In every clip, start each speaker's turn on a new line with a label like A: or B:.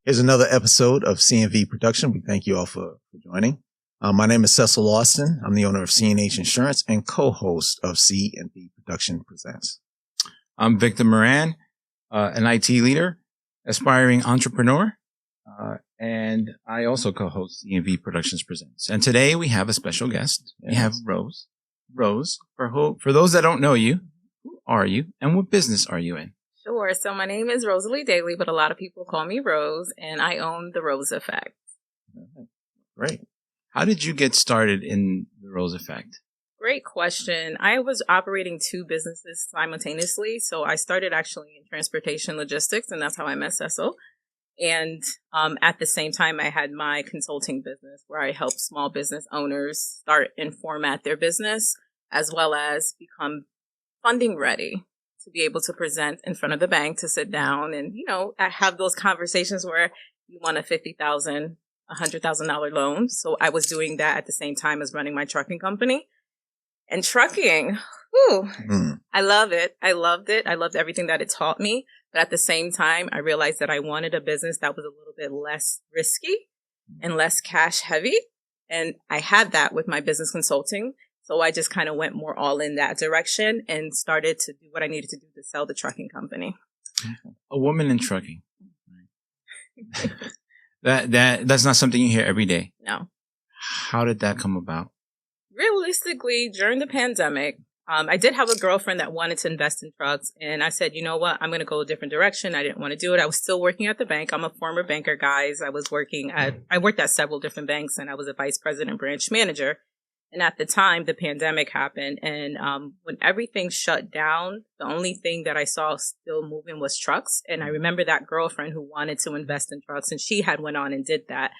A: Here's another episode of C&V Production. We thank you all for joining. My name is Cecil Austin. I'm the owner of C&H Insurance and co-host of C&V Production Presents.
B: I'm Victor Moran, an IT leader, aspiring entrepreneur, and I also co-host C&V Productions Presents. And today we have a special guest. Yes. We have Rose. Rose, for those that don't know you, who are you and what business are you in?
C: Sure. So my name is Rosalee Daley, but a lot of people call me Rose, and I own the Rose Effect.
A: Great.
B: How did you get started in the Rose Effect?
C: Great question. I was operating two businesses simultaneously. So I started actually in transportation logistics, and that's how I met Cecil. And at the same time, I had my consulting business where I help small business owners start and format their business, as well as become funding ready to be able to present in front of the bank, to sit down and, have those conversations where you want a $50,000, $100,000 loan. So I was doing that at the same time as running my trucking company. And trucking, I love it. I loved it. I loved everything that it taught me. But at the same time, I realized that I wanted a business that was a little bit less risky and less cash heavy. And I had that with my business consulting. So I just kind of went more all in that direction and started to do what I needed to do to sell the trucking company.
B: A woman in trucking. That's not something you hear every day.
C: No.
B: How did that come about?
C: Realistically, during the pandemic, I did have a girlfriend that wanted to invest in trucks. And I said, you know what, I'm going to go a different direction. I didn't want to do it. I was still working at the bank. I'm a former banker, guys. I worked at several different banks, and I was a vice president branch manager. And at the time, the pandemic happened. And when everything shut down, the only thing that I saw still moving was trucks. And I remember that girlfriend who wanted to invest in trucks, and she had went on and did that.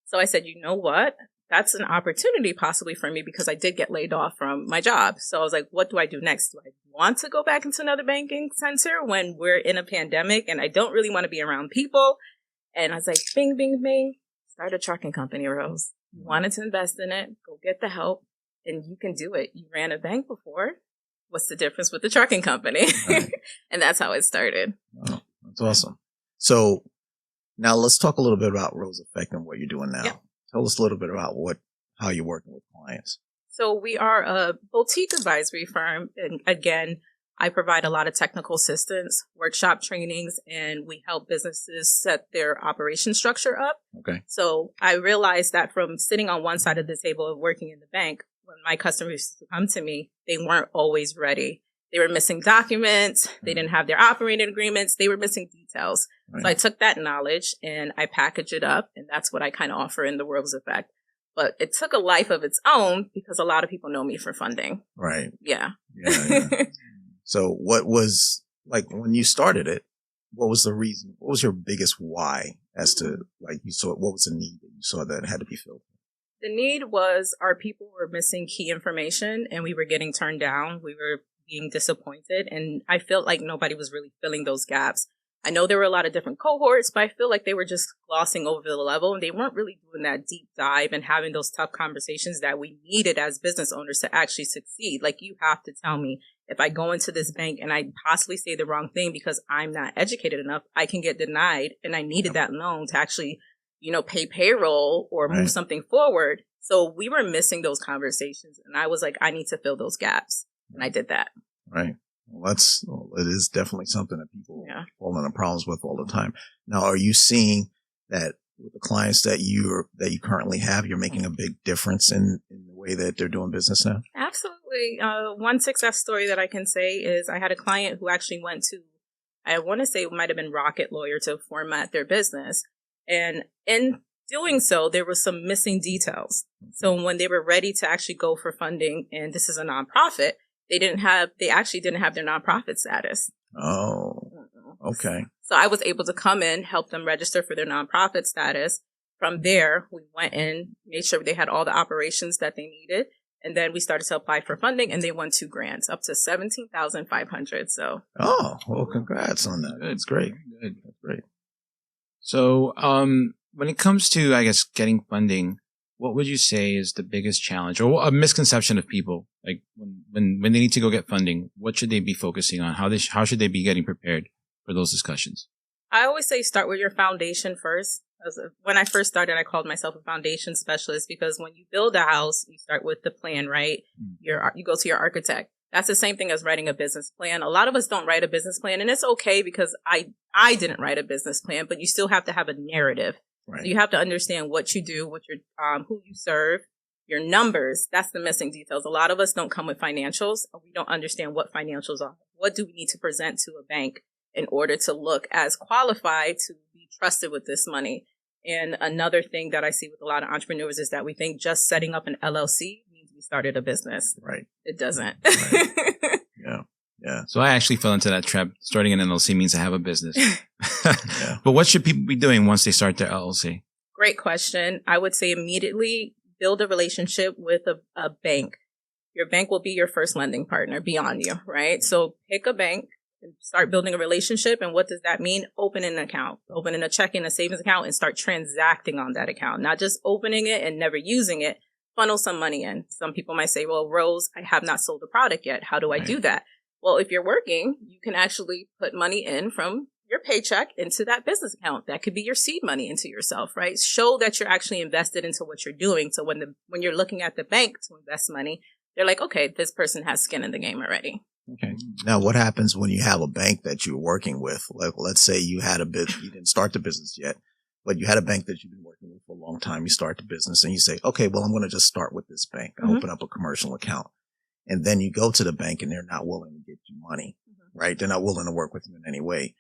C: So I said, you know what? That's an opportunity possibly for me, because I did get laid off from my job. So I was like, what do I do next? Do I want to go back into another banking center when we're in a pandemic and I don't really want to be around people? And I was like, bing, bing, bing, start a trucking company, Rose. You wanted to invest in it, go get the help, and you can do it. You ran a bank before. What's the difference with the trucking company? Right. And that's how it started.
A: Oh, that's awesome. So now let's talk a little bit about Rose Effect and what you're doing now. Yep. Tell us a little bit about how you're working with clients.
C: So we are a boutique advisory firm. And again, I provide a lot of technical assistance, workshop trainings, and we help businesses set their operation structure up.
A: Okay.
C: So I realized that from sitting on one side of the table of working in the bank, when my customers used to come to me, they weren't always ready. They were missing documents. They didn't have their operating agreements. They were missing details. Right. So I took that knowledge and I packaged it up, and that's what I kind of offer in the Rose Effect. But it took a life of its own because a lot of people know me for funding.
A: Right.
C: Yeah.
A: Yeah. So what was, like, when you started it, what was the reason? What was your biggest why as to, like, what was the need that you saw that had to be filled?
C: The need was our people were missing key information and we were getting turned down. We were being disappointed. And I felt like nobody was really filling those gaps. I know there were a lot of different cohorts, but I feel like they were just glossing over the level, and they weren't really doing that deep dive and having those tough conversations that we needed as business owners to actually succeed. Like, you have to tell me, if I go into this bank and I possibly say the wrong thing because I'm not educated enough, I can get denied. And I needed that loan to actually, pay payroll or move something forward. So we were missing those conversations. And I was like, I need to fill those gaps. And I did that.
A: Right. Well, it is definitely something that people fall into problems with all the time. Now, are you seeing that with the clients that you currently have, you're making a big difference in the way that they're doing business now?
C: Absolutely. One success story that I can say is I had a client who actually went to, I want to say it might have been Rocket Lawyer, to format their business. And in doing so, there were some missing details. So when they were ready to actually go for funding, and this is a nonprofit, they actually didn't have their nonprofit status.
A: Oh, okay.
C: So I was able to come in, help them register for their nonprofit status. From there, we went in, made sure they had all the operations that they needed. And then we started to apply for funding, and they won 2 grants up to $17,500. So.
A: Oh, well, congrats on that. That's great. Good. That's great.
B: So, when it comes to, I guess, getting funding, what would you say is the biggest challenge or a misconception of people? Like when they need to go get funding, what should they be focusing on? How should they be getting prepared for those discussions?
C: I always say start with your foundation first. When I first started, I called myself a foundation specialist because when you build a house, you start with the plan, right? You go to your architect. That's the same thing as writing a business plan. A lot of us don't write a business plan, and it's okay because I didn't write a business plan, but you still have to have a narrative. Right. So you have to understand what you do, what your who you serve, your numbers. That's the missing details. A lot of us don't come with financials. We don't understand what financials are. What do we need to present to a bank in order to look as qualified to be trusted with this money? And another thing that I see with a lot of entrepreneurs is that we think just setting up an LLC means we started a business.
A: Right.
C: It doesn't.
A: Right. Yeah.
B: So I actually fell into that trap. Starting an LLC means I have a business. Yeah. But what should people be doing once they start their LLC?
C: Great question. I would say immediately build a relationship with a bank. Your bank will be your first lending partner beyond you, right? So pick a bank and start building a relationship. And what does that mean? Open an account, open a checking, a savings account, and start transacting on that account. Not just opening it and never using it. Funnel some money in. Some people might say, well, Rose, I have not sold a product yet. How do I do that? Well, if you're working, you can actually put money in from your paycheck into that business account. That could be your seed money into yourself, right? Show that you're actually invested into what you're doing. So when you're looking at the bank to invest money, they're like, okay, this person has skin in the game already.
A: Okay. Now, what happens when you have a bank that you're working with? Like, let's say you had you didn't start the business yet, but you had a bank that you've been working with for a long time. You start the business and you say, okay, well, I'm going to just start with this bank. I open up a commercial account. And then you go to the bank and they're not willing to get you money, right? They're not willing to work with you in any way.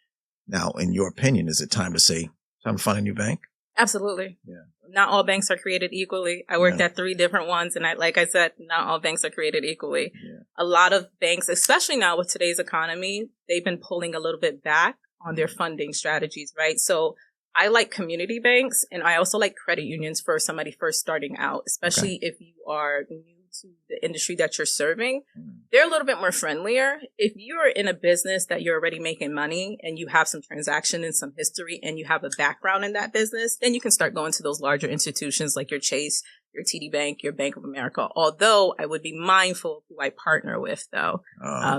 A: Now, in your opinion, is it time to find a new bank?
C: Absolutely.
A: Yeah.
C: Not all banks are created equally. I worked at 3 different ones. And like I said, not all banks are created equally. Yeah. A lot of banks, especially now with today's economy, they've been pulling a little bit back on their funding strategies, right? So I like community banks and I also like credit unions for somebody first starting out, especially if you are new to the industry that you're serving. They're a little bit more friendlier. If you're in a business that you're already making money and you have some transaction and some history and you have a background in that business, then you can start going to those larger institutions like your Chase, your TD Bank, your Bank of America. Although I would be mindful of who I partner with though,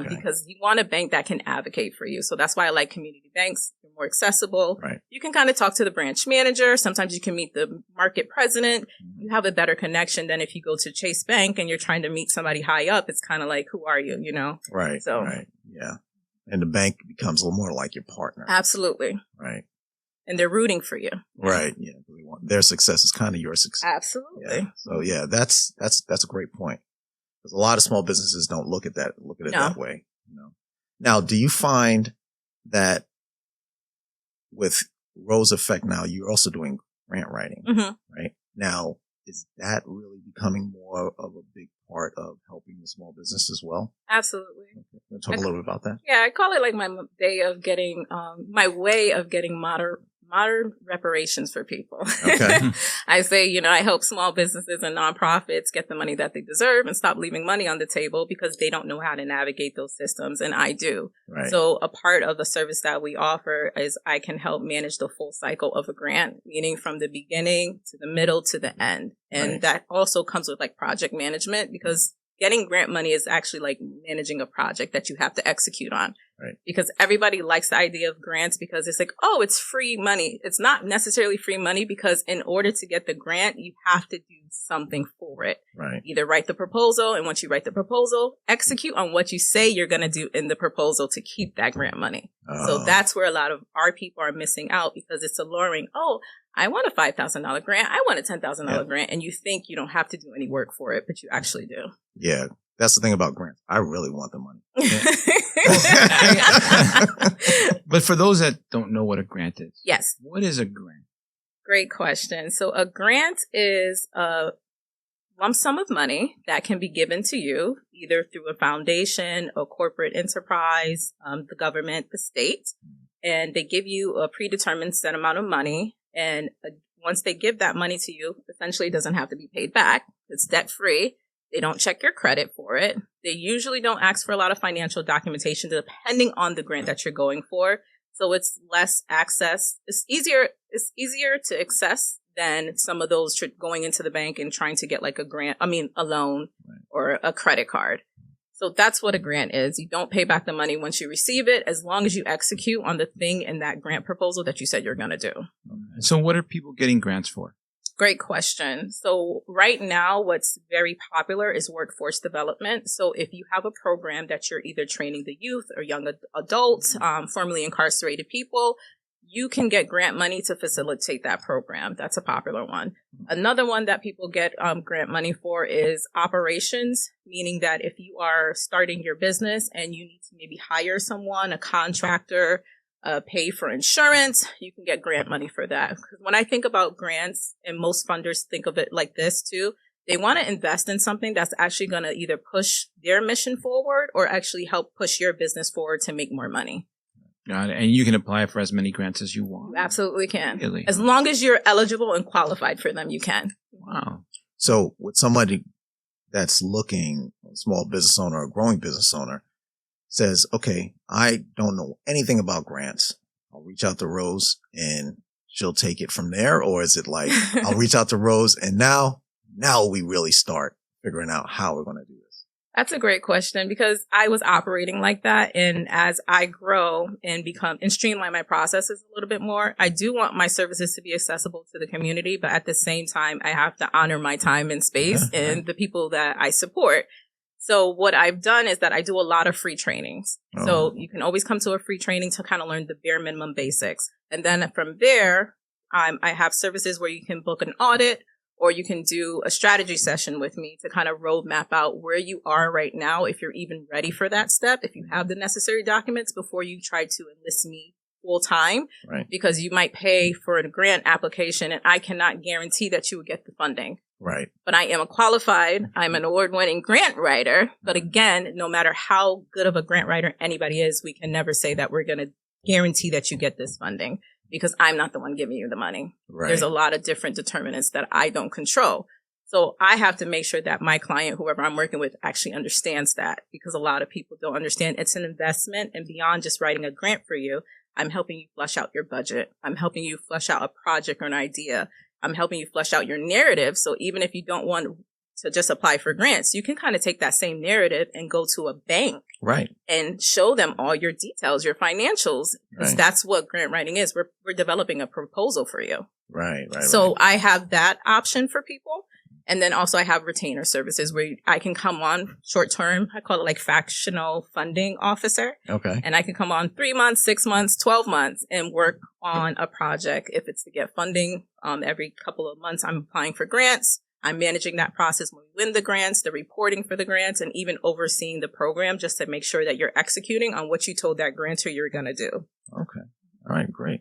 C: because you want a bank that can advocate for you. So that's why I like community banks. They're more accessible. Right. You can kind of talk to the branch manager. Sometimes you can meet the market president. You have a better connection than if you go to Chase Bank and you're trying to meet somebody high up. It's kind of like, who are you, you know?
A: Right. So, right. Yeah. And the bank becomes a little more like your partner.
C: Absolutely.
A: Right.
C: And they're rooting for you.
A: Right. Yeah. Their success is kind of your success.
C: Absolutely.
A: Yeah. So yeah, that's a great point. Because a lot of small businesses don't look at it that way. You know. Now, do you find that with Rose Effect now, you're also doing grant writing, right? Now, is that really becoming more of a big part of helping the small business as well?
C: Absolutely.
A: Okay. Can you talk a little bit about that?
C: Yeah, I call it like my way of getting modern reparations for people. Okay. I say, I help small businesses and nonprofits get the money that they deserve and stop leaving money on the table because they don't know how to navigate those systems. And I do. Right. So a part of the service that we offer is I can help manage the full cycle of a grant, meaning from the beginning to the middle to the end. And that also comes with like project management because getting grant money is actually like managing a project that you have to execute on. Right. Because everybody likes the idea of grants because it's like, oh, it's free money. It's not necessarily free money because in order to get the grant, you have to do something for it. Right. Either write the proposal, and once you write the proposal, execute on what you say you're going to do in the proposal to keep that grant money. Oh. So that's where a lot of our people are missing out because it's alluring. Oh, I want a $5,000 grant. I want a $10,000 grant. And you think you don't have to do any work for it, but you actually do.
A: Yeah. That's the thing about grants. I really want the money.
B: But for those that don't know what a grant is.
C: Yes.
B: What is a grant?
C: Great question. So a grant is a lump sum of money that can be given to you either through a foundation, a corporate enterprise, the government, the state. And they give you a predetermined set amount of money. And once they give that money to you, essentially it doesn't have to be paid back. It's debt free. They don't check your credit for it. They usually don't ask for a lot of financial documentation depending on the grant that you're going for. So it's less access. It's easier to access than some of those going into the bank and trying to get like a loan or a credit card. So that's what a grant is. You don't pay back the money once you receive it, as long as you execute on the thing in that grant proposal that you said you're going to do.
B: Okay. So what are people getting grants for?
C: Great question. So right now, what's very popular is workforce development. So if you have a program that you're either training the youth or young adults, formerly incarcerated people, you can get grant money to facilitate that program. That's a popular one. Another one that people get grant money for is operations, meaning that if you are starting your business and you need to maybe hire someone, a contractor, pay for insurance, you can get grant money for that. Because when I think about grants, and most funders think of it like this too, they want to invest in something that's actually going to either push their mission forward or actually help push your business forward to make more money.
B: Got it. And you can apply for as many grants as you want.
C: You absolutely can.
B: Really?
C: As long as you're eligible and qualified for them, you can.
B: Wow.
A: So with somebody that's looking, a small business owner or a growing business owner, says, okay, I don't know anything about grants. I'll reach out to Rose and she'll take it from there. Or is it like, I'll reach out to Rose and now we really start figuring out how we're going to do this?
C: That's a great question, because I was operating like that. And as I grow and streamline my processes a little bit more, I do want my services to be accessible to the community. But at the same time, I have to honor my time and space and the people that I support. So what I've done is that I do a lot of free trainings. Oh. So you can always come to a free training to kind of learn the bare minimum basics. And then from there, I have services where you can book an audit, or you can do a strategy session with me to kind of roadmap out where you are right now, if you're even ready for that step, if you have the necessary documents before you try to enlist me full time, right? Because you might pay for a grant application and I cannot guarantee that you will get the funding.
A: Right.
C: But I am I'm an award-winning grant writer. But again, no matter how good of a grant writer anybody is, we can never say that we're going to guarantee that you get this funding, because I'm not the one giving you the money. Right. There's a lot of different determinants that I don't control. So I have to make sure that my client, whoever I'm working with, actually understands that, because a lot of people don't understand it's an investment. And beyond just writing a grant for you, I'm helping you flush out your budget. I'm helping you flush out a project or an idea. I'm helping you flush out your narrative. So even if you don't want to just apply for grants, you can kind of take that same narrative and go to a bank,
A: right,
C: and show them all your details, your financials, because right. That's what grant writing is. We're developing a proposal for you.
A: Right.
C: So I have that option for people. And then also I have retainer services where I can come on short term. I call it like fractional funding officer.
A: Okay.
C: And I can come on 3 months, 6 months, 12 months and work on a project. If it's to get funding, every couple of months, I'm applying for grants. I'm managing that process when we win the grants, the reporting for the grants, and even overseeing the program just to make sure that you're executing on what you told that grantor you're going to do.
A: Okay. All right. Great.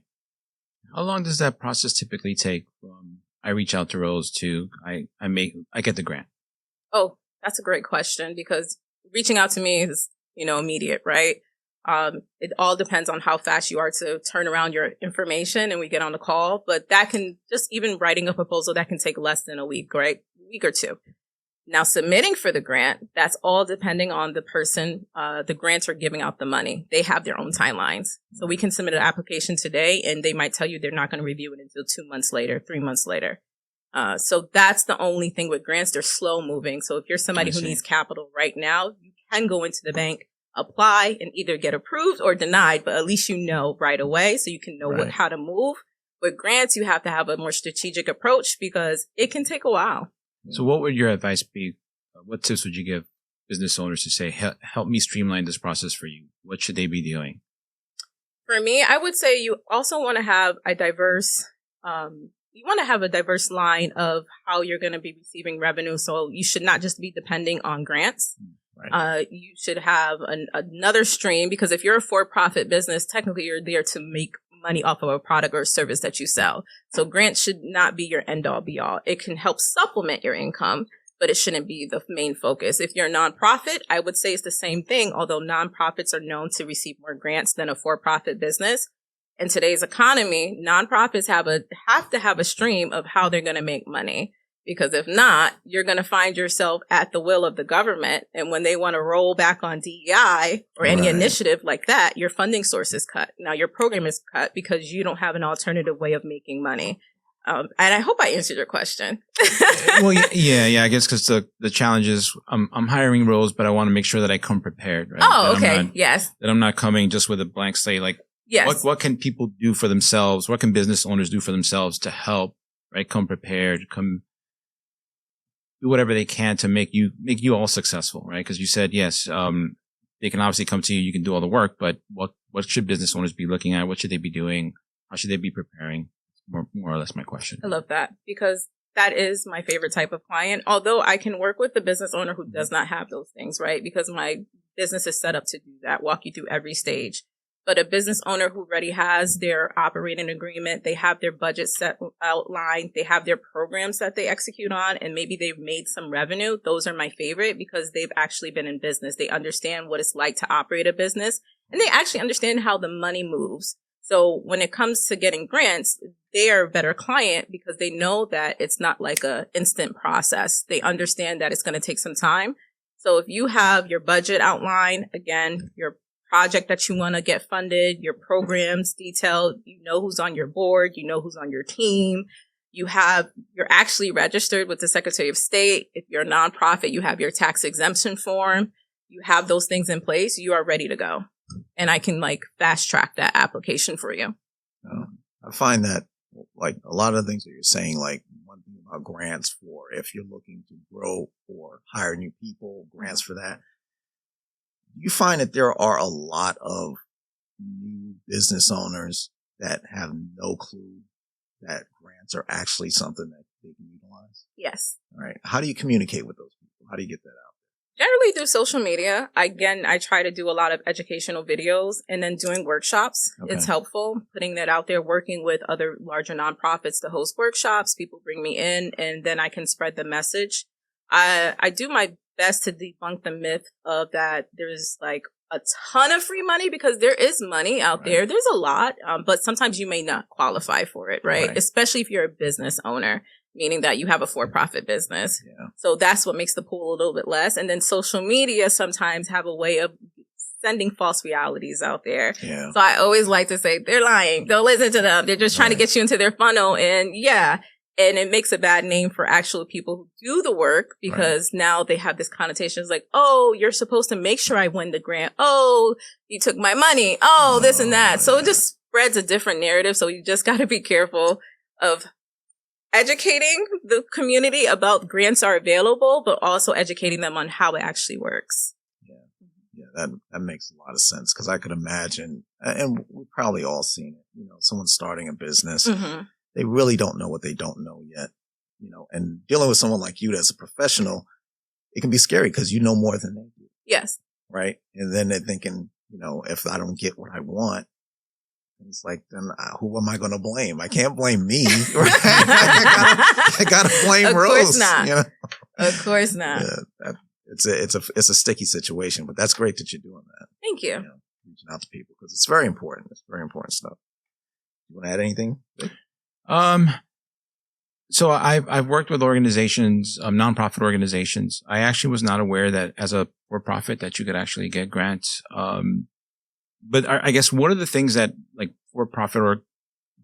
B: How long does that process typically take from I reach out to Rose to I get the grant?
C: Oh, that's a great question, because reaching out to me is, immediate, right? It all depends on how fast you are to turn around your information and we get on the call. But that can just, even writing a proposal, that can take less than a week, right? A week or two. Now, submitting for the grant, that's all depending on the person, the grantor giving out the money. They have their own timelines. So we can submit an application today and they might tell you they're not going to review it until 2 months later, 3 months later. So that's the only thing with grants. They're slow moving. So if you're somebody who needs capital right now, you can go into the bank, apply, and either get approved or denied, but at least you know right away so you can know how to move. With grants, you have to have a more strategic approach because it can take a while.
B: So what would your advice be? What tips would you give business owners to say, help me streamline this process for you? What should they be doing?
C: For me, I would say you also want to have a diverse line of how you're going to be receiving revenue. So you should not just be depending on grants. Right. You should have another stream, because if you're a for-profit business, technically you're there to make money off of a product or service that you sell. So grants should not be your end all be all. It can help supplement your income, but it shouldn't be the main focus. If you're a nonprofit, I would say it's the same thing, although nonprofits are known to receive more grants than a for-profit business. In today's economy, nonprofits have to have a stream of how they're going to make money. Because if not, you're going to find yourself at the will of the government. And when they want to roll back on DEI or any initiative like that, your funding source is cut. Now your program is cut because you don't have an alternative way of making money. And I hope I answered your question.
B: Well, yeah. I guess because the challenge is I'm hiring roles, but I want to make sure that I come prepared. Right?
C: Oh, okay. Yes.
B: That I'm not coming just with a blank slate. Like,
C: yes.
B: What can people do for themselves? What can business owners do for themselves to help? Right? Come prepared. Come do whatever they can to make you all successful. Right? Because you said yes. They can obviously come to you. You can do all the work, but what should business owners be looking at? What should they be doing? How should they be preparing? More or less my question.
C: I love that because that is my favorite type of client. Although I can work with the business owner who does not have those things, right? Because my business is set up to do that, walk you through every stage. But a business owner who already has their operating agreement, they have their budget set outlined, they have their programs that they execute on, and maybe they've made some revenue. Those are my favorite because they've actually been in business. They understand what it's like to operate a business, and they actually understand how the money moves. So when it comes to getting grants, they are a better client because they know that it's not like a instant process. They understand that it's going to take some time. So if you have your budget outlined, again, your project that you want to get funded, your programs detailed, you know who's on your board, you know who's on your team, you're actually registered with the Secretary of State. If you're a nonprofit, you have your tax exemption form, you have those things in place, you are ready to go. And I can fast track that application for you.
A: I find that a lot of the things that you're saying, one thing about grants for if you're looking to grow or hire new people, grants for that. You find that there are a lot of new business owners that have no clue that grants are actually something that they can utilize?
C: Yes.
A: All right. How do you communicate with those people? How do you get that out?
C: Generally through social media. Again, I try to do a lot of educational videos and then doing workshops. Okay. It's helpful putting that out there, working with other larger nonprofits to host workshops. People bring me in and then I can spread the message. I do my best to debunk the myth of that there's a ton of free money because there is money out there. There's a lot, but sometimes you may not qualify for it, right? Especially if you're a business owner, meaning that you have a for-profit business. Yeah. So that's what makes the pool a little bit less. And then social media sometimes have a way of sending false realities out there. Yeah. So I always like to say, they're lying. Don't listen to them. They're just trying to get you into their funnel. And and it makes a bad name for actual people who do the work because now they have this connotation. It's like, oh, you're supposed to make sure I win the grant. Oh, you took my money. Oh, this and that. So it just spreads a different narrative. So you just got to be careful of educating the community about grants are available, but also educating them on how it actually works.
A: Yeah, that makes a lot of sense because I could imagine, and we've probably all seen it, someone starting a business. Mm-hmm. They really don't know what they don't know yet, and dealing with someone like you as a professional, it can be scary because you know more than they do.
C: Yes.
A: Right. And then they're thinking, if I don't get what I want, it's then who am I going to blame? I can't blame me. Right? I got to blame Rose.
C: Of course not. Of course not.
A: Yeah, it's a sticky situation, but that's great that you're doing that.
C: Thank you.
A: Reaching out to people because it's very important. It's very important stuff. You want to add anything?
B: So I've worked with organizations, nonprofit organizations. I actually was not aware that as a for-profit that you could actually get grants. But I guess what are the things that for-profit or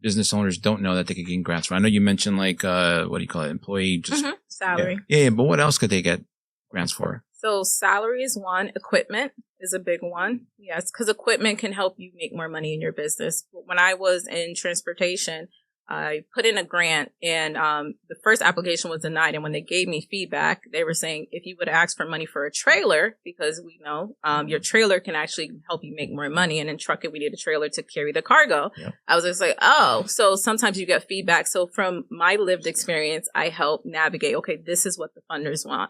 B: business owners don't know that they could get grants for? I know you mentioned what do you call it? Employee
C: salary.
B: Yeah. But what else could they get grants for?
C: So salary is one. Equipment is a big one. Yes, because equipment can help you make more money in your business. When I was in transportation, I put in a grant and the first application was denied. And when they gave me feedback, they were saying, if you would ask for money for a trailer, because we know your trailer can actually help you make more money. And in trucking, we need a trailer to carry the cargo. Yep. I was just like, oh, so sometimes you get feedback. So from my lived experience, I help navigate, okay, this is what the funders want.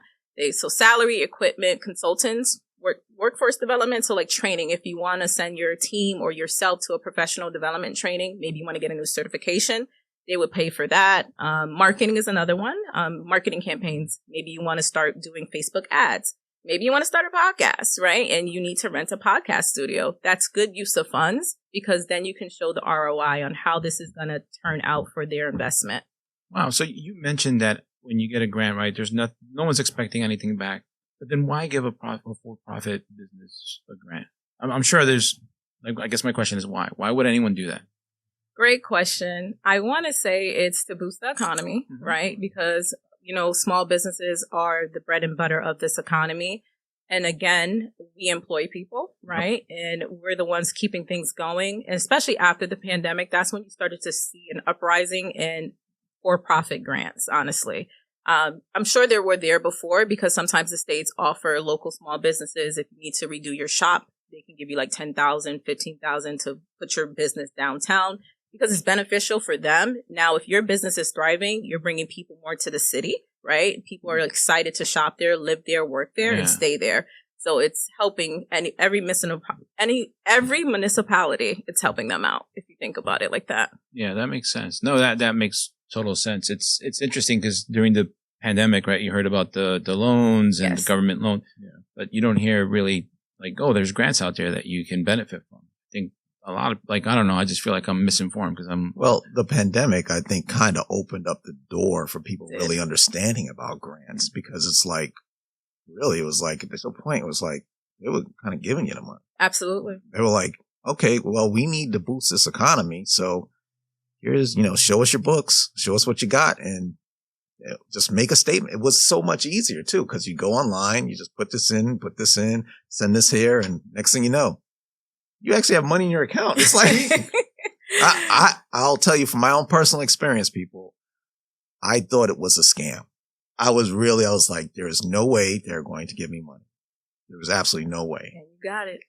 C: So salary, equipment, consultants, workforce development. So training, if you want to send your team or yourself to a professional development training, maybe you want to get a new certification, they would pay for that. Marketing is another one. Marketing campaigns. Maybe you want to start doing Facebook ads. Maybe you want to start a podcast, right? And you need to rent a podcast studio. That's good use of funds because then you can show the ROI on how this is going to turn out for their investment.
B: Wow. So you mentioned that when you get a grant, right, there's no one's expecting anything back. But then why give a for-profit business a grant? I'm sure there's, I guess my question is why? Why would anyone do that?
C: Great question. I want to say it's to boost the economy, right? Because, small businesses are the bread and butter of this economy. And again, we employ people, right? And we're the ones keeping things going. And especially after the pandemic, that's when you started to see an uprising in for-profit grants, honestly. I'm sure there were there before because sometimes the states offer local small businesses, if you need to redo your shop, they can give you like $10,000, $15,000 to put your business downtown because it's beneficial for them. Now, if your business is thriving, you're bringing people more to the city, right? People are excited to shop there, live there, work there, and stay there. So it's helping every municipality. It's helping them out if you think about it like that.
B: Yeah, that makes sense. No, that makes total sense. It's interesting because during the pandemic, right, you heard about the loans and the government loan, but you don't hear really like, oh, there's grants out there that you can benefit from. I think a lot of I don't know. I just feel like I'm misinformed because
A: the pandemic, I think, kind of opened up the door for people really understanding about grants because it's like, really, it was like at this point, it was like they were kind of giving you the money.
C: Absolutely.
A: They were like, okay, well, we need to boost this economy. So here's, show us your books, show us what you got, and just make a statement. It was so much easier too, because you go online, you just put this in, send this here, and next thing you know, you actually have money in your account. It's like, I'll tell you from my own personal experience, people, I thought it was a scam. I was like, there is no way they're going to give me money. There was absolutely no way.
C: And you got it.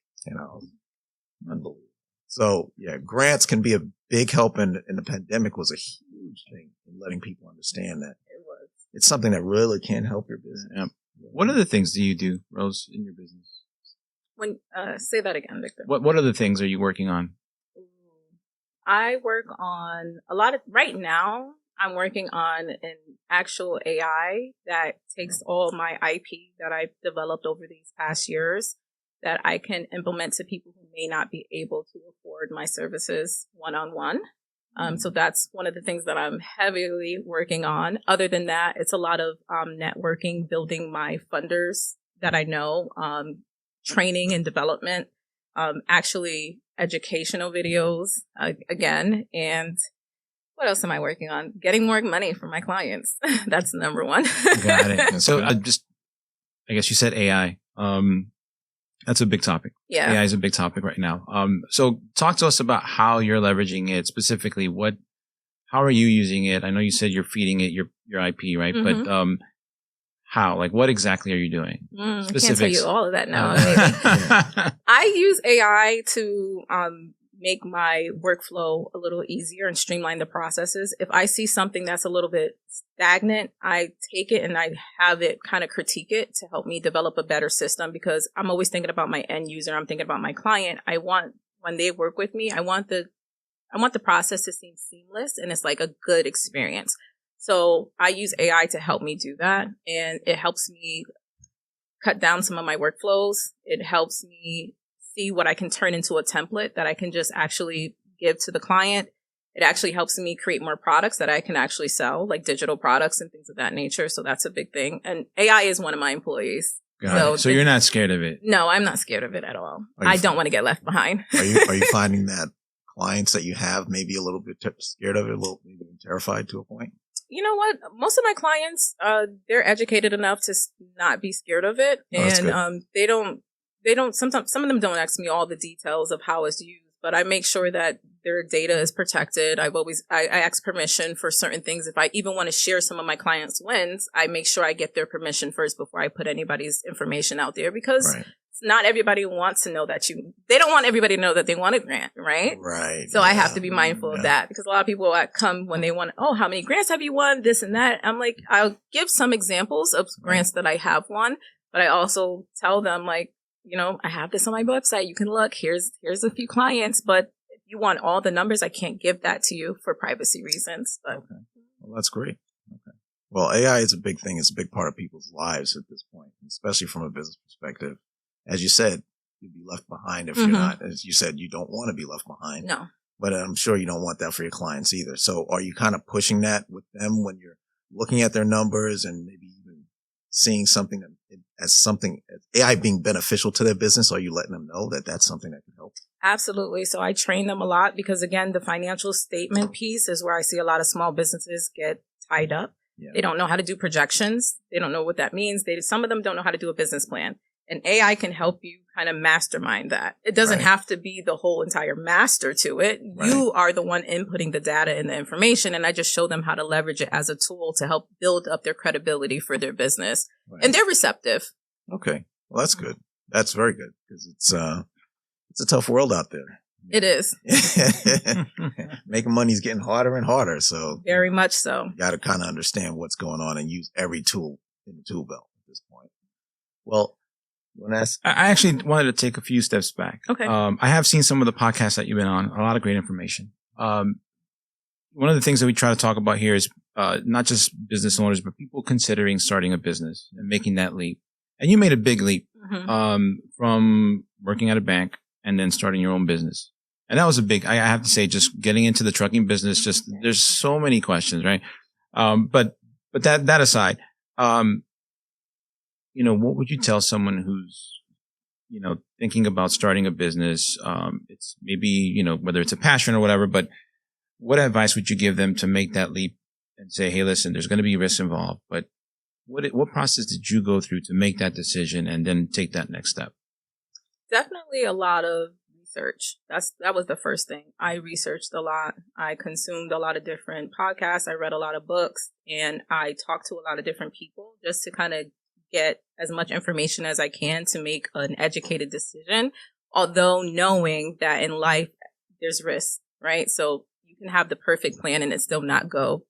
A: Unbelievable. So yeah, grants can be a big help, and the pandemic was a huge thing in letting people understand that.
C: It was.
A: It's something that really can help your business.
B: Yeah. What other things do you do, Rose, in your business?
C: Say that again, Victor.
B: What other things are you working on?
C: I work on a lot of, right now, I'm working on an actual AI that takes all my IP that I've developed over these past years that I can implement to people who may not be able to afford my services one-on-one. So that's one of the things that I'm heavily working on. Other than that, it's a lot of networking, building my funders that I know, training and development, actually educational videos again. And what else am I working on? Getting more money for my clients. That's number one.
B: Got it. So I guess you said AI. That's a big topic.
C: Yeah.
B: AI is a big topic right now. So talk to us about how you're leveraging it specifically. How are you using it? I know you said you're feeding it your IP, right?
C: Mm-hmm.
B: But how? Like, what exactly are you doing?
C: I can't tell you all of that now. I use AI to make my workflow a little easier and streamline the processes. If I see something that's a little bit stagnant, I take it and I have it kind of critique it to help me develop a better system because I'm always thinking about my end user. I'm thinking about my client. I want, when they work with me, I want the process to seem seamless and it's like a good experience. So I use AI to help me do that. And it helps me cut down some of my workflows. It helps me see what I can turn into a template that I can just actually give to the client. It actually helps me create more products that I can actually sell, like digital products and things of that nature. So that's a big thing. And AI is one of my employees.
B: So you're not scared of it?
C: No, I'm not scared of it at all. I don't want to get left behind.
A: Are you finding that clients that you have maybe a little bit scared of it, a little maybe terrified to a point?
C: You know what? Most of my clients, they're educated enough to not be scared of it. And they don't, sometimes some of them don't ask me all the details of how it's used, but I make sure that their data is protected. I ask permission for certain things. If I even want to share some of my clients' wins, I make sure I get their permission first before I put anybody's information out there because not everybody wants to know they don't want everybody to know that they want a grant, right?
A: Right.
C: So I have to be mindful of that because a lot of people come when they want, how many grants have you won? This and that. I'm like, I'll give some examples of grants that I have won, but I also tell them like, I have this on my website. You can look. Here's a few clients, but if you want all the numbers, I can't give that to you for privacy reasons. But
A: okay. Well, that's great. Okay. Well, AI is a big thing. It's a big part of people's lives at this point, especially from a business perspective. As you said, you'd be left behind if you're not. As you said, you don't want to be left behind.
C: No.
A: But I'm sure you don't want that for your clients either. So are you kind of pushing that with them when you're looking at their numbers and maybe even seeing something as AI being beneficial to their business? Are you letting them know that that's something that can help?
C: Absolutely. So I train them a lot because, again, the financial statement piece is where I see a lot of small businesses get tied up. Yeah. They don't know how to do projections. They don't know what that means. Some of them don't know how to do a business plan. And AI can help you kind of mastermind that. It doesn't have to be the whole entire master to it. Right. You are the one inputting the data and the information. And I just show them how to leverage it as a tool to help build up their credibility for their business. Right. And they're receptive.
A: Okay. Well, that's good. That's very good because it's a tough world out there.
C: It is.
A: Making money is getting harder and harder. So
C: very much so.
A: You got to kind of understand what's going on and use every tool in the tool belt at this point. Well, you want to ask?
B: I actually wanted to take a few steps back.
C: Okay.
B: I have seen some of the podcasts that you've been on, a lot of great information. One of the things that we try to talk about here is not just business owners, but people considering starting a business and making that leap. And you made a big leap from working at a bank and then starting your own business. And that was I have to say, just getting into the trucking business, there's so many questions, right? But that aside, what would you tell someone who's, thinking about starting a business? It's maybe, whether it's a passion or whatever, but what advice would you give them to make that leap and say, hey, listen, there's going to be risks involved, but what process did you go through to make that decision and then take that next step?
C: Definitely a lot of research. That was the first thing. I researched a lot. I consumed a lot of different podcasts. I read a lot of books, and I talked to a lot of different people just to kind of get as much information as I can to make an educated decision, although knowing that in life there's risk, right? So you can have the perfect plan and it still not go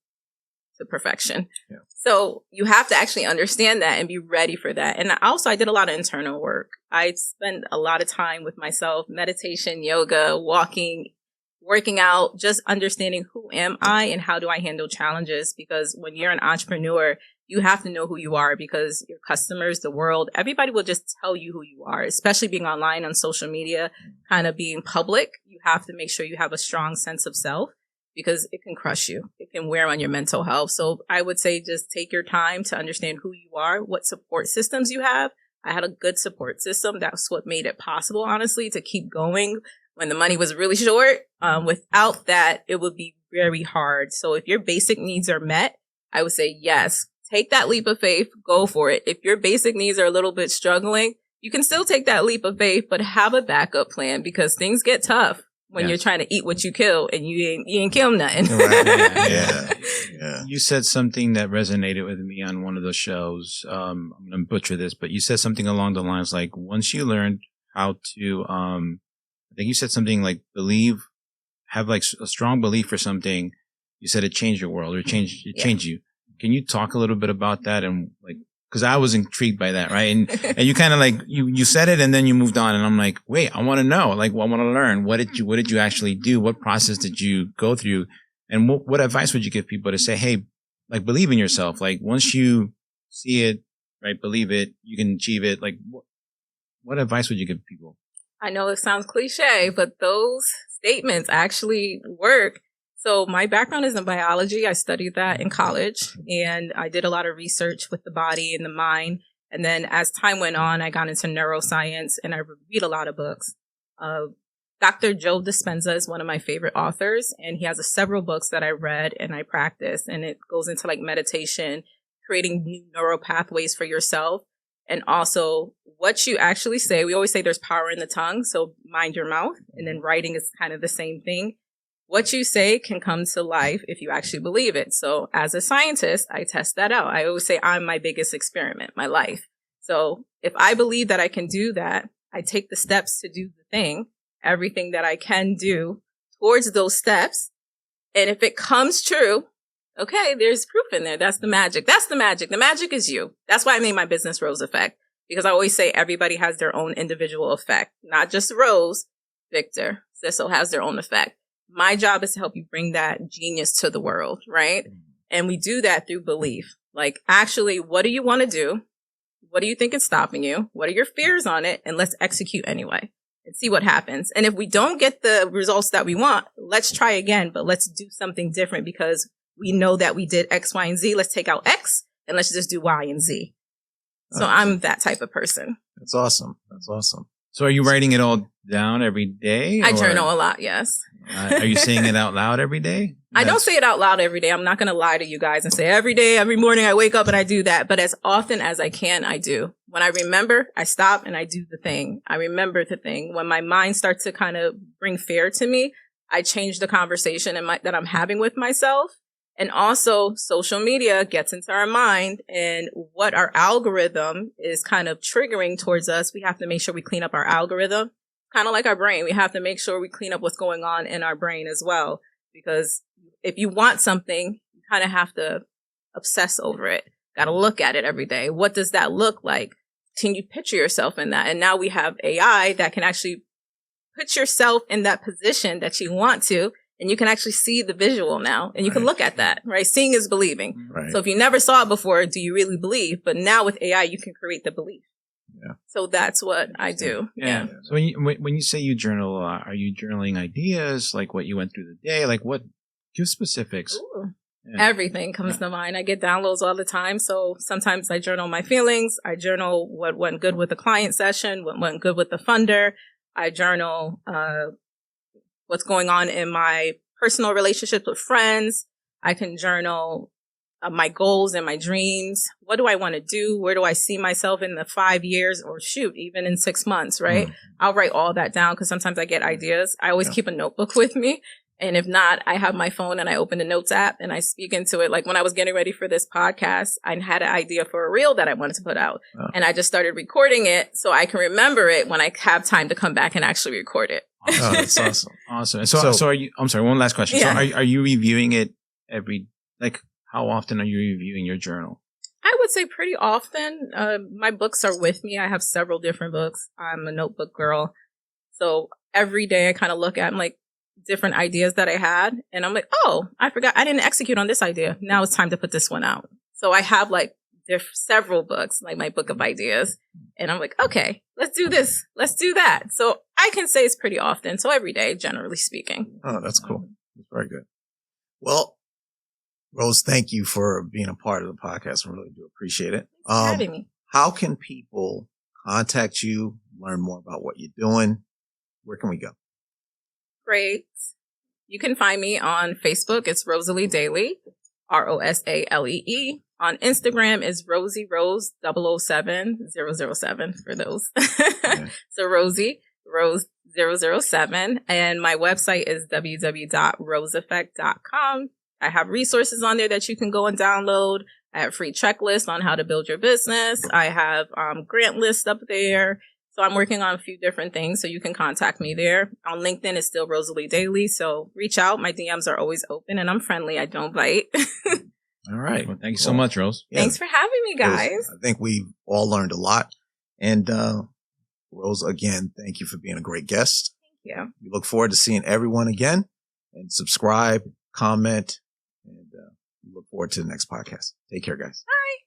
C: to perfection. Yeah. So you have to actually understand that and be ready for that. And also I did a lot of internal work. I spent a lot of time with myself, meditation, yoga, walking, working out, just understanding who am I and how do I handle challenges? Because when you're an entrepreneur, you have to know who you are because your customers, the world, everybody will just tell you who you are, especially being online on social media, kind of being public. You have to make sure you have a strong sense of self, because it can crush you. It can wear on your mental health. So I would say just take your time to understand who you are, what support systems you have. I had a good support system. That's what made it possible, honestly, to keep going when the money was really short. Without that, it would be very hard. So if your basic needs are met, I would say, yes, take that leap of faith, go for it. If your basic needs are a little bit struggling, you can still take that leap of faith, but have a backup plan because things get tough when you're trying to eat what you kill and you ain't kill nothing.
A: Right. Yeah.
B: You said something that resonated with me on one of those shows. I'm going to butcher this, but you said something along the lines like, once you learned how to, I think you said something like have like a strong belief for something. You said it changed your world or it changed you. Can you talk a little bit about that? And like, cause I was intrigued by that, right? And you kind of like, you said it and then you moved on and I'm like, wait, I want to know, like, I want to learn. What did you actually do? What process did you go through? And what advice would you give people to say, hey, like, believe in yourself. Like, once you see it, right, believe it, you can achieve it. Like, what advice would you give people?
C: I know it sounds cliche, but those statements actually work. So my background is in biology. I studied that in college and I did a lot of research with the body and the mind. And then as time went on, I got into neuroscience and I read a lot of books. Dr. Joe Dispenza is one of my favorite authors, and he has several books that I read and I practice, and it goes into like meditation, creating new neural pathways for yourself, and also what you actually say. We always say there's power in the tongue, so mind your mouth, and then writing is kind of the same thing. What you say can come to life if you actually believe it. So as a scientist, I test that out. I always say I'm my biggest experiment, my life. So if I believe that I can do that, I take the steps to do the thing, everything that I can do towards those steps. And if it comes true, okay, there's proof in there. That's the magic. That's the magic. The magic is you. That's why I made my business Rose Effect, because I always say everybody has their own individual effect, not just Rose, Victor, Cecil has their own effect. My job is to help you bring that genius to the world, right? And we do that through belief. Like, actually, what do you want to do? What do you think is stopping you? What are your fears on it? And let's execute anyway and see what happens. And if we don't get the results that we want, let's try again, but let's do something different because we know that we did X, Y, and Z. Let's take out X and let's just do Y and Z. So I'm that type of person.
A: That's awesome. That's awesome.
B: So are you writing it all down every day?
C: I journal a lot, yes.
B: Are you saying it out loud every day?
C: I don't say it out loud every day. I'm not going to lie to you guys and say every day, every morning I wake up and I do that. But as often as I can, I do. When I remember, I stop and I do the thing. I remember the thing. When my mind starts to kind of bring fear to me, I change the conversation that I'm having with myself. And also social media gets into our mind, and what our algorithm is kind of triggering towards us. We have to make sure we clean up our algorithm, kind of like our brain. We have to make sure we clean up what's going on in our brain as well. Because if you want something, you kind of have to obsess over it. Got to look at it every day. What does that look like? Can you picture yourself in that? And now we have AI that can actually put yourself in that position that you want to. And you can actually see the visual now, and you can look at that, right? Seeing is believing. Right. So if you never saw it before, do you really believe? But now with AI, you can create the belief. Yeah. So that's what I do. Yeah.
B: So when you say you journal, are you journaling ideas, like what you went through the day? Like what? Give specifics.
C: Yeah. Everything comes to mind. I get downloads all the time. So sometimes I journal my feelings. I journal what went good with the client session, what went good with the funder. I journal, what's going on in my personal relationships with friends. I can journal my goals and my dreams. What do I want to do? Where do I see myself in the 5 years, or even in 6 months, right? I'll write all that down because sometimes I get ideas. I always keep a notebook with me. And if not, I have my phone and I open the notes app and I speak into it. Like when I was getting ready for this podcast, I had an idea for a reel that I wanted to put out. And I just started recording it so I can remember it when I have time to come back and actually record it.
B: Oh, that's awesome. Awesome. So are you, I'm sorry, one last question. Yeah. So are you reviewing it how often are you reviewing your journal?
C: I would say pretty often. My books are with me. I have several different books. I'm a notebook girl. So every day I kind of look at different ideas that I had. And I'm like, oh, I forgot. I didn't execute on this idea. Now it's time to put this one out. So I have several books, like my book of ideas. And I'm like, okay, let's do this. Let's do that. So I can say it's pretty often. So every day, generally speaking.
A: Oh, that's cool. That's very good. Well, Rose, thank you for being a part of the podcast. I really do appreciate it.
C: Thanks for having me.
A: How can people contact you, learn more about what you're doing? Where can we go? Great.
C: You can find me on Facebook. It's Rosalee Daley, Rosalee. On Instagram is Rosie Rose 007007 for those. So Rosie Rose 007. And my website is www.roseeffect.com. I have resources on there that you can go and download. I have free checklists on how to build your business. I have grant lists up there. So I'm working on a few different things, so you can contact me there. On LinkedIn, it's still Rosalee Daley. So reach out. My DMs are always open, and I'm friendly. I don't bite.
A: All right.
B: Well, thank you so much, Rose.
C: Yeah. Thanks for having me, guys.
A: I think we all learned a lot. And Rose, again, thank you for being a great guest.
C: Thank you.
A: We look forward to seeing everyone again. And subscribe, comment, and we look forward to the next podcast. Take care, guys.
C: Bye.